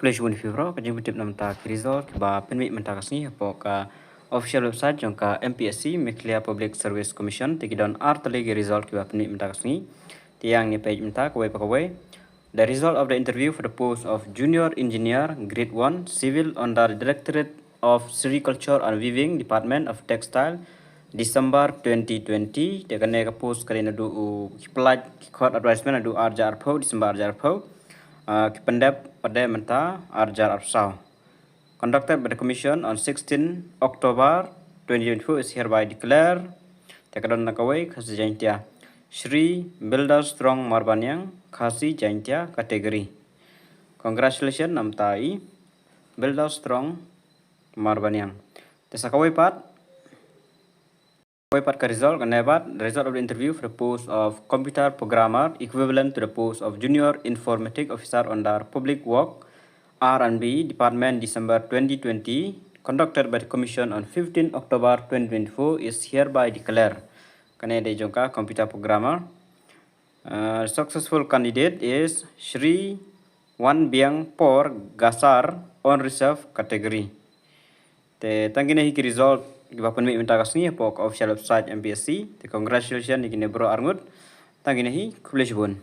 College Bun Fibro kajing bitip nam ta result ba penmi menta kasni po ka official website jong ka Mpsc Meklia Public Service Commission tikidon artali result ki ba penmi menta kasni tiang ni page menta ko pakawai. The result of the interview for the post of Junior Engineer Grade 1 Civil under the Directorate of Sericulture and Weaving Department of Textile December 2020 tekane ka post karina du plat court advisement adu arjar pho December arjar pho Kipendap pada menta arjar arsau. Conducted by the Commission on 16 October 2024 is hereby declared. Tekadon nakawai khasi jaintia. Shri Builder Strong Marbanyang khasi jaintia kategori. Congratulations namtai Builder Strong Marbanyang. Tesakawai pat ka result kanebat the result of the interview for the post of computer programmer equivalent to the post of junior informatic officer under public work R&B department December 2020 conducted by the commission on 15 October 2024 is hereby declared. Kane de jongka computer programmer successful candidate is Shri Wan Biang Por Gasar on reserve category. Te tangine hiki result gibapan mi minta kasni po official website Mpsc. Te congratulations ikine bro Armud. Tangine hi College Bun.